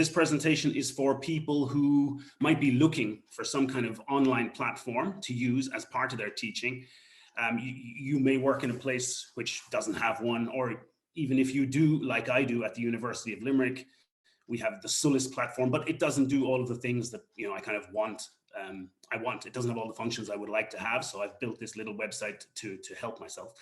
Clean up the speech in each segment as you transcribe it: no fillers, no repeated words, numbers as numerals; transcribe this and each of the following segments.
This presentation is for people who might be looking for some kind of online platform to use as part of their teaching. You may work in a place which doesn't have one, or even if you do, like I do at the University of Limerick, we have the Sulis platform, but it doesn't do all of the things that I kind of want. It doesn't have all the functions I would like to have, so I've built this little website to help myself.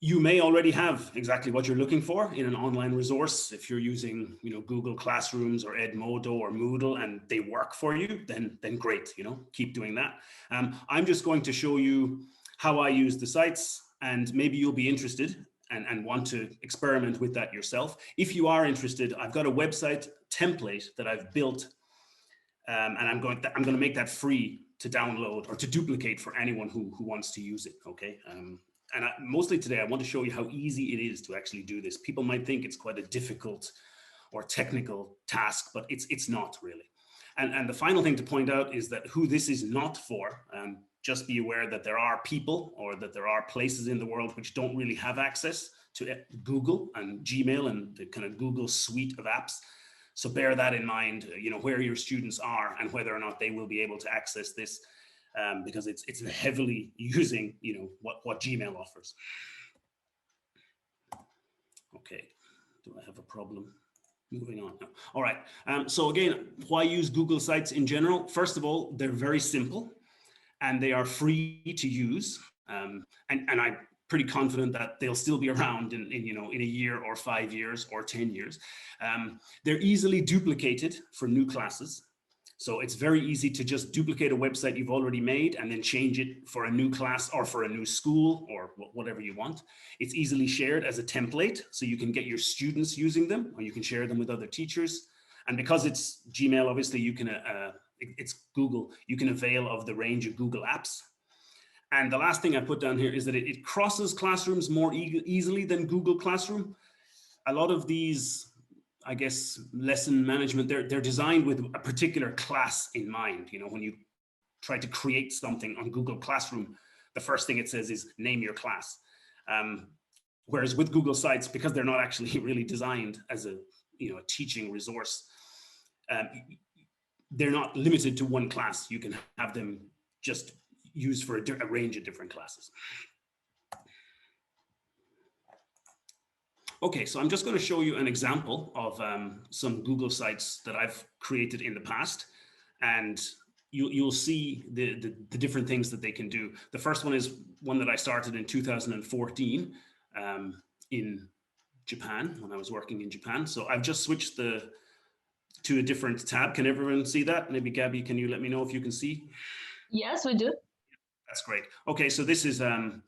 You may already have exactly what you're looking for in an online resource. If you're using, Google Classrooms or Edmodo or Moodle and they work for you, then great, keep doing that. I'm just going to show you how I use the sites, and maybe you'll be interested and want to experiment with that yourself. If you are interested, I've got a website template that I've built, and I'm going to make that free to download or to duplicate for anyone who wants to use it. Okay. Mostly today, I want to show you how easy it is to actually do this. People might think it's quite a difficult or technical task, but it's not really. And the final thing to point out is that who this is not for, just be aware that there are people or that there are places in the world which don't really have access to Google and Gmail and the kind of Google suite of apps. So bear that in mind, where your students are and whether or not they will be able to access this. Because it's heavily using, what Gmail offers. Okay, do I have a problem? Moving on now. All right, so again, why use Google Sites in general? First of all, they're very simple and they are free to use. And I'm pretty confident that they'll still be around in a year or 5 years or 10 years. They're easily duplicated for new classes. So it's very easy to just duplicate a website you've already made and then change it for a new class or for a new school or whatever you want. It's easily shared as a template, so you can get your students using them or you can share them with other teachers. And because it's Gmail, obviously it's Google, you can avail of the range of Google apps. And the last thing I put down here is that it crosses classrooms more easily than Google Classroom. A lot of these, I guess, lesson management, they're designed with a particular class in mind. When you try to create something on Google Classroom, the first thing it says is name your class. Whereas with Google Sites, because they're not actually really designed as a teaching resource, they're not limited to one class. You can have them just used for a range of different classes. Okay, so I'm just going to show you an example of some Google Sites that I've created in the past, and you'll see the different things that they can do. The first one is one that I started in 2014 in Japan, when I was working in Japan. So I've just switched to a different tab. Can everyone see that? Maybe Gabby, can you let me know if you can see? Yes, we do. That's great. Okay, so this is a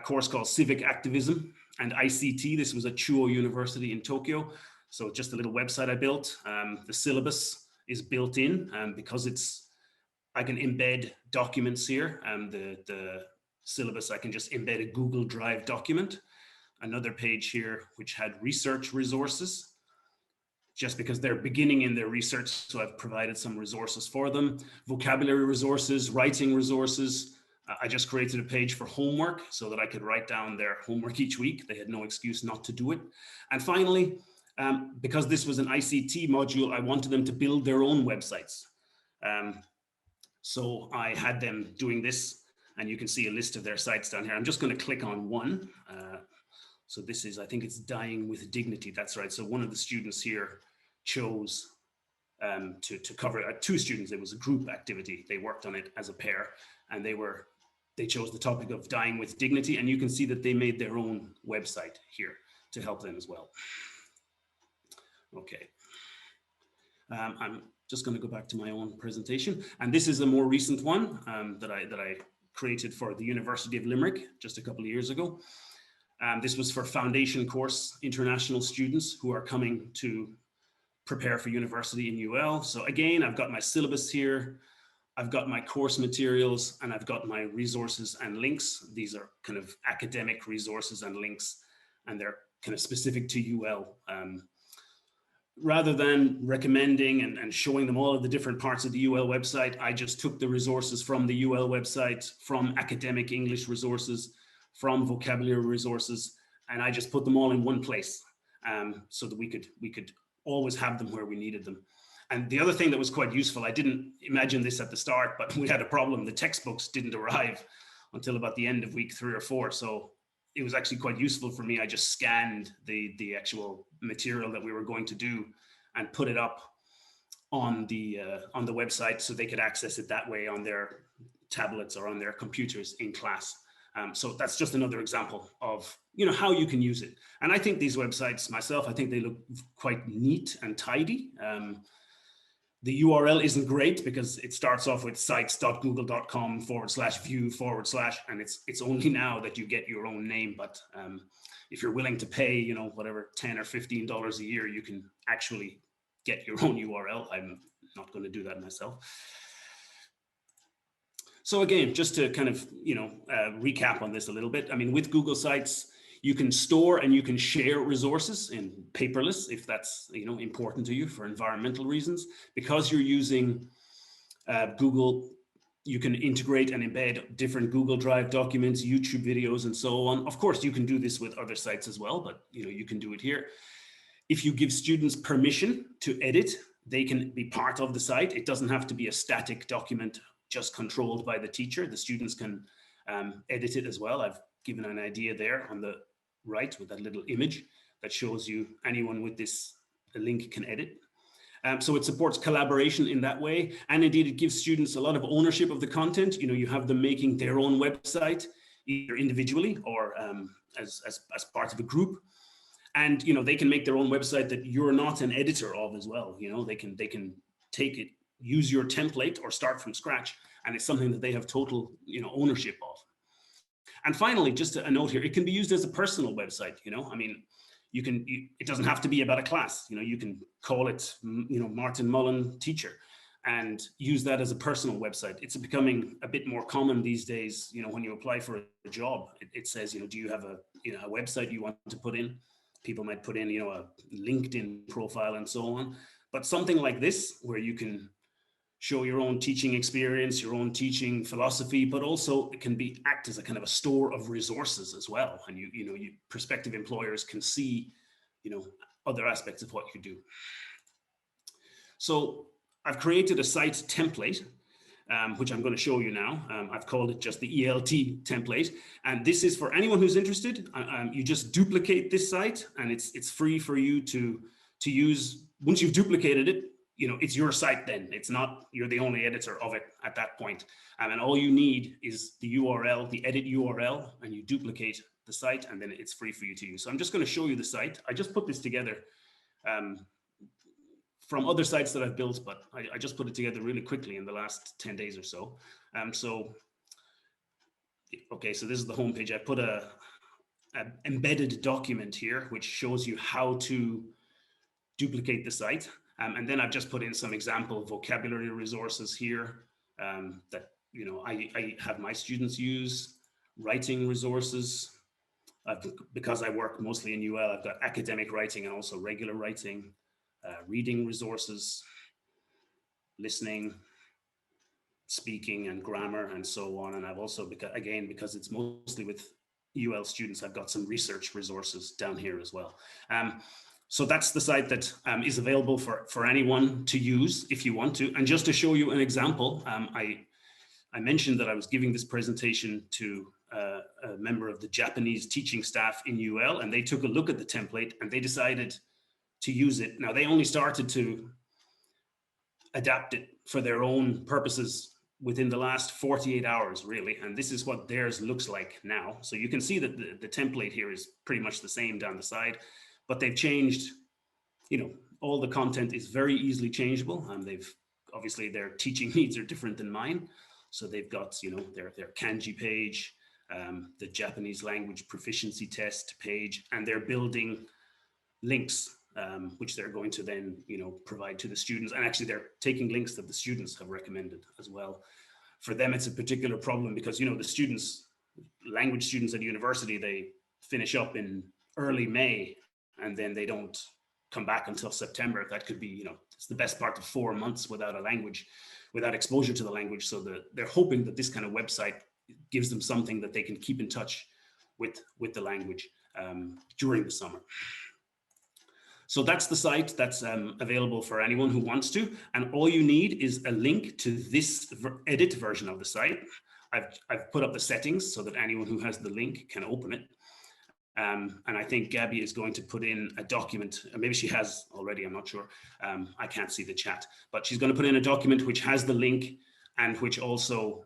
course called Civic Activism and ICT. This was at Chuo University in Tokyo. So just a little website I built. The syllabus is built in because I can embed documents here. The syllabus, I can just embed a Google Drive document. Another page here, which had research resources, just because they're beginning in their research. So I've provided some resources for them. Vocabulary resources, writing resources. I just created a page for homework so that I could write down their homework each week. They had no excuse not to do it. And finally, because this was an ICT module, I wanted them to build their own websites. So I had them doing this, and you can see a list of their sites down here. I'm just going to click on one. So this is, I think it's Dying with Dignity. That's right. So one of the students here chose to cover two students. It was a group activity. They worked on it as a pair, and they chose the topic of dying with dignity, and you can see that they made their own website here to help them as well. Okay. I'm just going to go back to my own presentation, and this is a more recent one that I created for the University of Limerick just a couple of years ago. This was for foundation course international students who are coming to prepare for university in UL. So again, I've got my syllabus here. I've got my course materials, and I've got my resources and links. These are kind of academic resources and links, and they're kind of specific to UL. Rather than recommending and showing them all of the different parts of the UL website, I just took the resources from the UL website, from academic English resources, from vocabulary resources, and I just put them all in one place so that we could always have them where we needed them. And the other thing that was quite useful, I didn't imagine this at the start, but we had a problem. The textbooks didn't arrive until about the end of week 3 or 4. So it was actually quite useful for me. I just scanned the actual material that we were going to do and put it up on the website so they could access it that way on their tablets or on their computers in class. So that's just another example of, you know, how you can use it. And I think these websites myself, I think they look quite neat and tidy. The URL isn't great because it starts off with sites.google.com/view/, and it's only now that you get your own name. But if you're willing to pay, you know, whatever, $10 or $15 a year, you can actually get your own URL. I'm not going to do that myself. So again, just to kind of, you know, recap on this a little bit. I mean, with Google Sites, you can store and you can share resources in paperless if that's, you know, important to you for environmental reasons. Because you're using Google, you can integrate and embed different Google Drive documents, YouTube videos, and so on. Of course, you can do this with other sites as well, but, you know, you can do it here. If you give students permission to edit, they can be part of the site. It doesn't have to be a static document just controlled by the teacher. The students can edit it as well. I've given an idea there on the right with that little image that shows you anyone with this link can edit. So it supports collaboration in that way. And indeed, it gives students a lot of ownership of the content. You know, you have them making their own website, either individually or as part of a group. And, you know, they can make their own website that you're not an editor of as well. You know, they can take it, use your template or start from scratch. And it's something that they have total, you know, ownership of. And finally, just a note here, it can be used as a personal website. You know, I mean, it doesn't have to be about a class. You know, you can call it, you know, Martin Mullen teacher and use that as a personal website. It's becoming a bit more common these days. You know, when you apply for a job, it says, you know, do you have a website you want to put in? People might put in, you know, a LinkedIn profile and so on. But something like this, where you can show your own teaching experience, your own teaching philosophy, but also it can act as a kind of a store of resources as well. And you prospective employers can see, you know, other aspects of what you do. So I've created a site template, which I'm going to show you now. I've called it just the ELT template. And this is for anyone who's interested. You just duplicate this site and it's free for you to use. Once you've duplicated it, you know, it's your site then. It's not, you're the only editor of it at that point. And all you need is the URL, the edit URL, and you duplicate the site and then it's free for you to use. So I'm just going to show you the site. I just put this together from other sites that I've built, but I just put it together really quickly in the last 10 days or so. Okay, so this is the homepage. I put a embedded document here, which shows you how to duplicate the site. And then I've just put in some example vocabulary resources here that, you know, I have my students use, writing resources. Because I work mostly in UL, I've got academic writing and also regular writing, reading resources, listening, speaking and grammar and so on. And I've also, because it's mostly with UL students, I've got some research resources down here as well. So that's the site that is available for anyone to use if you want to. And just to show you an example, I mentioned that I was giving this presentation to a member of the Japanese teaching staff in UL, and they took a look at the template and they decided to use it. Now, they only started to adapt it for their own purposes within the last 48 hours, really. And this is what theirs looks like now. So you can see that the template here is pretty much the same down the side. But they've changed, you know, all the content is very easily changeable, and obviously their teaching needs are different than mine. So they've got, you know, their kanji page, the Japanese language proficiency test page, and they're building links, which they're going to then, you know, provide to the students. And actually they're taking links that the students have recommended as well. For them, it's a particular problem because, you know, the students, language students at university, they finish up in early May, and then they don't come back until September. That could be, you know, it's the best part of 4 months without a language, without exposure to the language. So they're hoping that this kind of website gives them something that they can keep in touch with the language during the summer. So that's the site that's available for anyone who wants to. And all you need is a link to this edit version of the site. I've put up the settings so that anyone who has the link can open it. And I think Gabby is going to put in a document, maybe she has already, I'm not sure. I can't see the chat, but she's going to put in a document which has the link and which also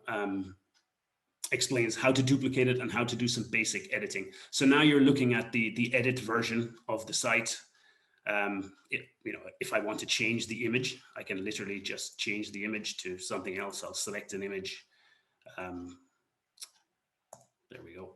explains how to duplicate it and how to do some basic editing. So now you're looking at the edit version of the site. If I want to change the image, I can literally just change the image to something else. I'll select an image. There we go.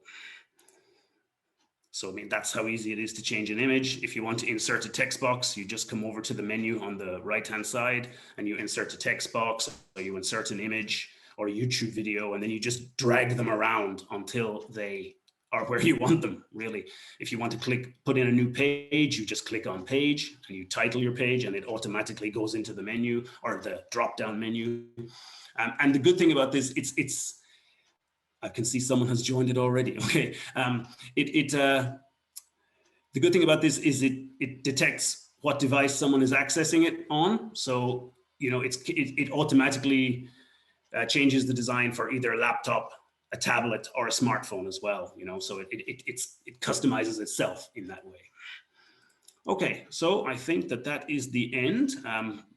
So, I mean, that's how easy it is to change an image. If you want to insert a text box, you just come over to the menu on the right-hand side and you insert a text box, or you insert an image or a YouTube video, and then you just drag them around until they are where you want them, really. If you want to put in a new page, you just click on page and you title your page and it automatically goes into the menu or the drop-down menu. And the good thing about this, I can see someone has joined it already. Okay. The good thing about this is it detects what device someone is accessing it on. So, it automatically changes the design for either a laptop, a tablet, or a smartphone as well. So it customizes itself in that way. Okay. So I think that is the end.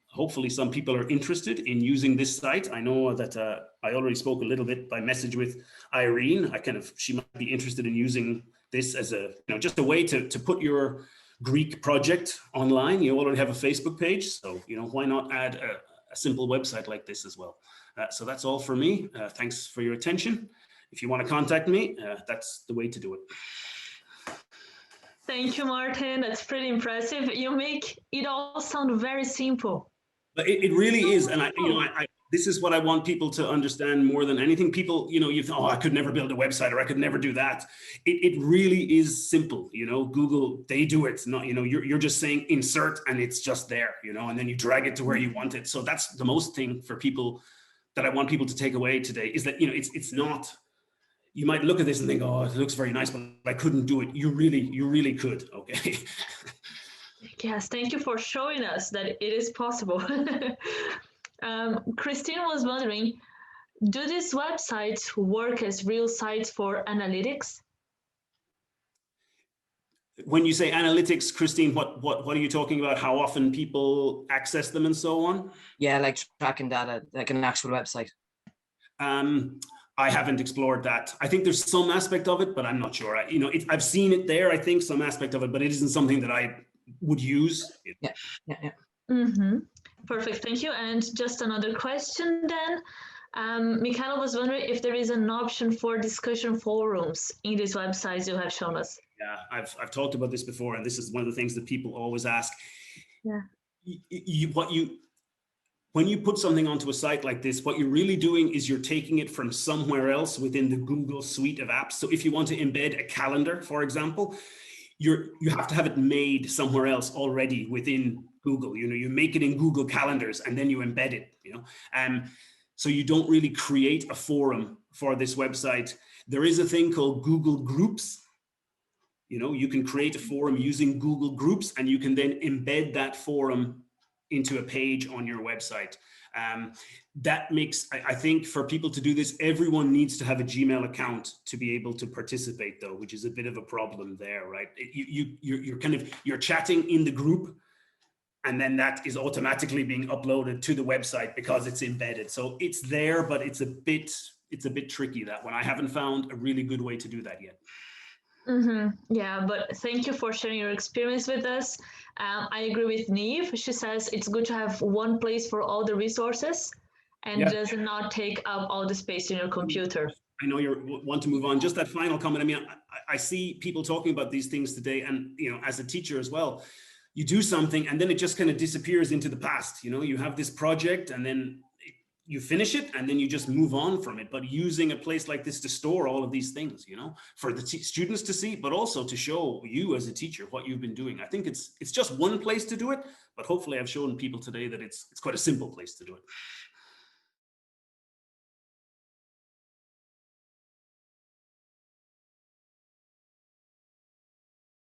Hopefully some people are interested in using this site. I know that I already spoke a little bit by message with Irene. She might be interested in using this as just a way to put your Greek project online. You already have a Facebook page, so why not add a simple website like this as well? So that's all for me. Thanks for your attention. If you want to contact me, that's the way to do it. Thank you, Martin. That's pretty impressive. You make it all sound very simple. But it really is, and this is what I want people to understand more than anything. People, you think, oh, I could never build a website, or I could never do that. It really is simple. Google, they do it. It's not, you're just saying insert, and it's just there. And then you drag it to where you want it. So that's the most thing for people that I want people to take away today is that it's not. You might look at this and think, oh, it looks very nice, but I couldn't do it. You really could. Okay. Yes, thank you for showing us that it is possible. Christine was wondering, do these websites work as real sites for analytics? When you say analytics, Christine, what are you talking about? How often people access them and so on? Yeah, like tracking data, like an actual website. I haven't explored that. I think there's some aspect of it, but I'm not sure. I've seen it there, I think, some aspect of it, but it isn't something that I would use. Yeah. Mm-hmm. Perfect, thank you. And just another question then. Michaela was wondering if there is an option for discussion forums in these websites you have shown us. Yeah, I've talked about this before, and this is one of the things that people always ask. Yeah. When you put something onto a site like this, what you're really doing is you're taking it from somewhere else within the Google suite of apps. So if you want to embed a calendar, for example, you have to have it made somewhere else already within Google. You make it in Google Calendars and then you embed it. So you don't really create a forum for this website. There is a thing called Google Groups. You can create a forum using Google Groups, and you can then embed that forum into a page on your website. That makes, I think, for people to do this, everyone needs to have a Gmail account to be able to participate, though, which is a bit of a problem there, right? You're chatting in the group, and then that is automatically being uploaded to the website because it's embedded. So it's there, but it's a bit tricky, that one. I haven't found a really good way to do that yet. Mm-hmm. Yeah, but thank you for sharing your experience with us. I agree with Neve. She says it's good to have one place for all the resources and does not take up all the space in your computer. I know you want to move on. Just that final comment. I mean, I see people talking about these things today, and as a teacher as well, you do something and then it just kind of disappears into the past. You have this project and then you finish it and then you just move on from it. But using a place like this to store all of these things, for the students to see, but also to show you as a teacher what you've been doing. I think it's just one place to do it, but hopefully I've shown people today that it's quite a simple place to do it.